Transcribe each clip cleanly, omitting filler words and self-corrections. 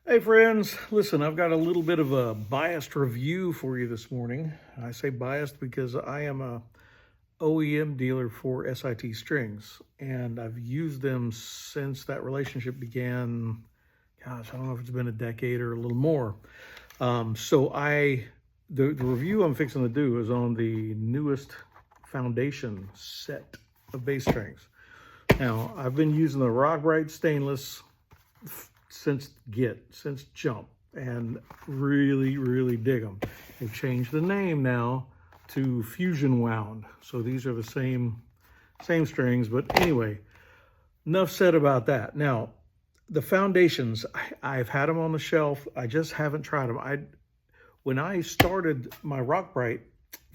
Hey friends, listen, I've got a little bit of a biased review for you this morning. I say biased because I am a OEM dealer for SIT strings, and I've used them since that relationship began. Gosh, I don't know if it's been a decade or a little more. The review I'm fixing to do is on the newest foundation set of bass strings. Now, I've been using the Rock stainless since jump, and really dig them. They've changed the name now to fusion wound, so these are the same strings. But anyway, enough said about that. Now, the foundations, I've had them on the shelf. I just haven't tried them. When I started my Rock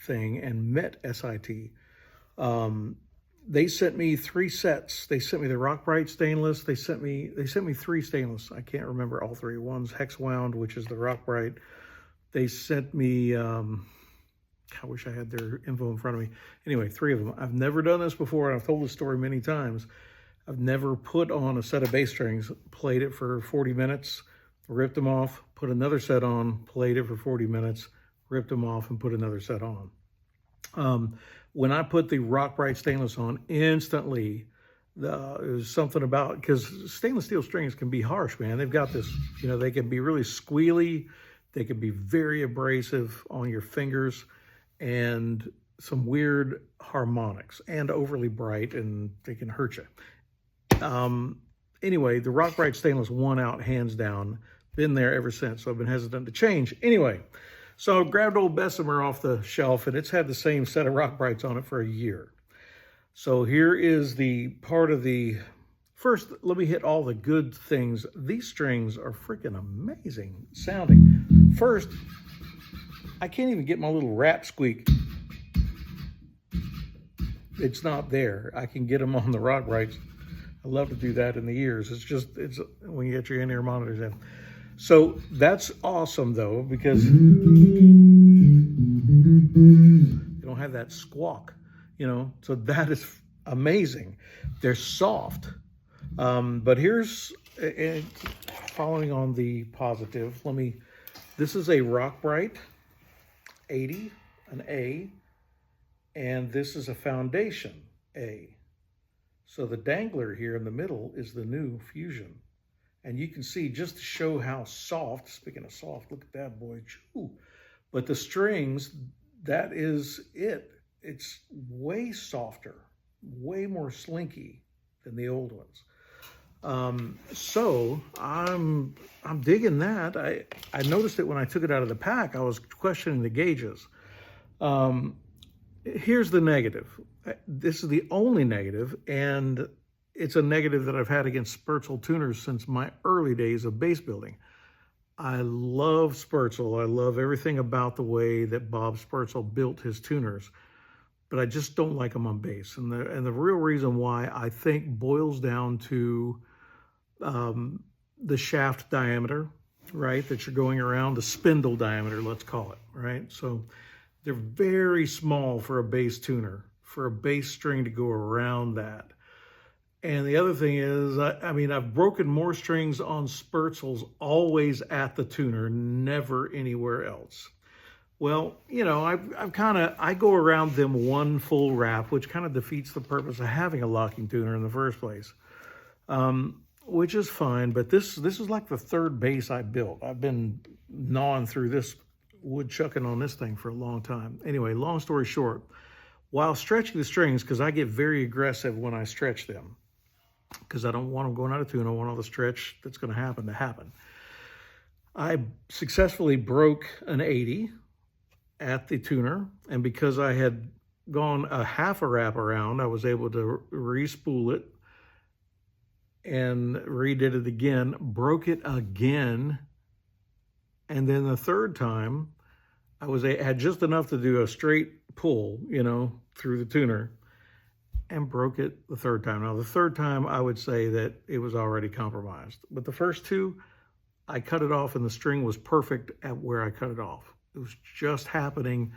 thing and met SIT, they sent me 3 sets. They sent me the Rock stainless. They sent me 3 stainless. I can't remember all 3. One's hex wound, which is the Rock. They sent me, I wish I had their info in front of me. Anyway, 3 of them. I've never done this before, and I've told this story many times. I've never put on a set of bass strings, played it for 40 minutes, ripped them off, put another set on, played it for 40 minutes, ripped them off, and put another set on. When I put the Rock stainless on, instantly, it was something about, because stainless steel strings can be harsh, man. They've got this, they can be really squealy. They can be very abrasive on your fingers, and some weird harmonics, and overly bright, and they can hurt you. Anyway, the Rock stainless won out hands down. Been there ever since, so I've been hesitant to change. Anyway, so I grabbed old Bessemer off the shelf, and it's had the same set of Rock on it for a year. So here is the part of the, first, let me hit all the good things. These strings are freaking amazing sounding. First, I can't even get my little rap squeak. It's not there. I can get them on the Rock. I love to do that in the ears. It's when you get your in-ear monitors in. So that's awesome, though, because you don't have that squawk, so that is amazing. They're soft. But here's, following on the positive, this is a Rock 80, an A, and this is a Foundation A. So the dangler here in the middle is the new Fusion. And you can see, just to show how soft, speaking of soft, look at that, boy. Choo. But the strings, that is it. It's way softer, way more slinky than the old ones. So I'm digging that. I noticed it when I took it out of the pack. I was questioning the gauges. Here's the negative. This is the only negative, and it's a negative that I've had against Sperzel tuners since my early days of bass building. I love Sperzel. I love everything about the way that Bob Sperzel built his tuners, but I just don't like them on bass. And the real reason why, I think, boils down to the shaft diameter, right, that you're going around, the spindle diameter, let's call it, right? So they're very small for a bass tuner, for a bass string to go around that. And the other thing is, I've broken more strings on Sperzels always at the tuner, never anywhere else. Well, I go around them one full wrap, which kind of defeats the purpose of having a locking tuner in the first place, which is fine. But this is like the 3rd bass I built. I've been gnawing through this, woodchucking on this thing for a long time. Anyway, long story short, while stretching the strings, because I get very aggressive when I stretch them, because I don't want them going out of tune. I want all the stretch that's going to happen. I successfully broke an 80 at the tuner, and because I had gone a half a wrap around, I was able to re-spool it and redid it again, broke it again, and then the 3rd time, I had just enough to do a straight pull, through the tuner, and broke it the 3rd time. Now, the 3rd time, I would say that it was already compromised. But the first 2, I cut it off, and the string was perfect at where I cut it off. It was just happening,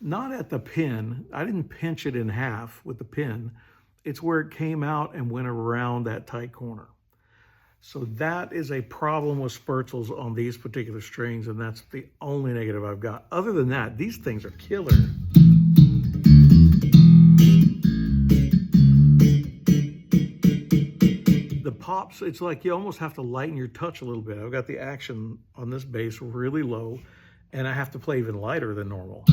not at the pin. I didn't pinch it in half with the pin. It's where it came out and went around that tight corner. So that is a problem with Spertzels on these particular strings, and that's the only negative I've got. Other than that, these things are killer. The pops, it's like you almost have to lighten your touch a little bit. I've got the action on this bass really low, and I have to play even lighter than normal.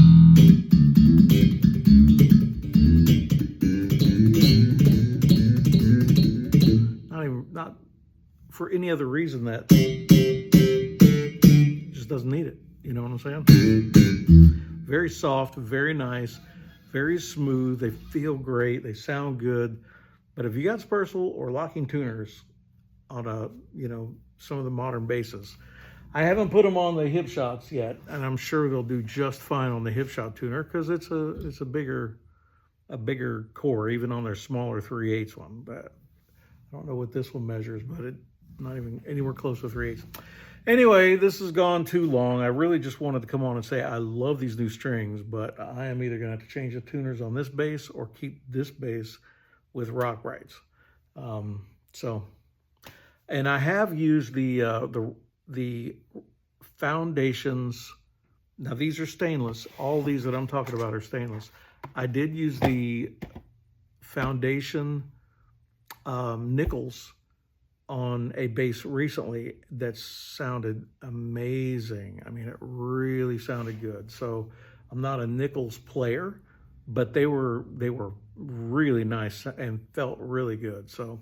Not for any other reason that just doesn't need it. You know what I'm saying? Very soft, very nice, very smooth. They feel great. They sound good. But if you got Sperzel or locking tuners on some of the modern basses, I haven't put them on the hip shots yet, and I'm sure they'll do just fine on the hip shot tuner because it's a bigger core, even on their smaller 3/8 one. But I don't know what this one measures, but it's not even anywhere close to 3/8. Anyway, this has gone too long. I really just wanted to come on and say I love these new strings, but I am either going to have to change the tuners on this bass or keep this bass with rock rights. And I have used the foundations. Now these are stainless. All these that I'm talking about are stainless. I did use the foundation nickels on a bass recently that sounded amazing. I mean, it really sounded good. So I'm not a nickels player, but they were really nice and felt really good. So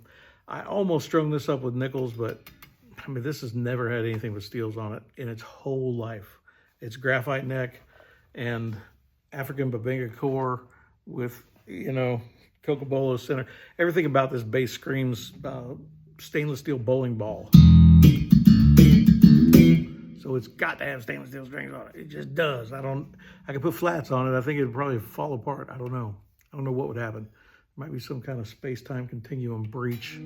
I almost strung this up with nickels, but I mean, this has never had anything but steels on it in its whole life. It's graphite neck and African Babinga core with, Cocobolo center. Everything about this bass screams stainless steel bowling ball. So it's got to have stainless steel strings on it. It just does. I could put flats on it. I think it'd probably fall apart. I don't know. I don't know what would happen. Might be some kind of space-time continuum breach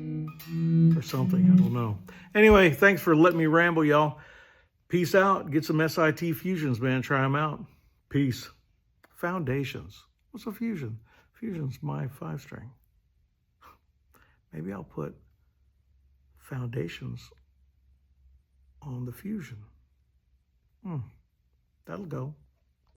or something. I don't know. Anyway, thanks for letting me ramble, y'all. Peace out. Get some SIT fusions, man. Try them out. Peace. Foundations. What's a fusion? Fusion's my 5-string. Maybe I'll put foundations on the fusion. That'll go.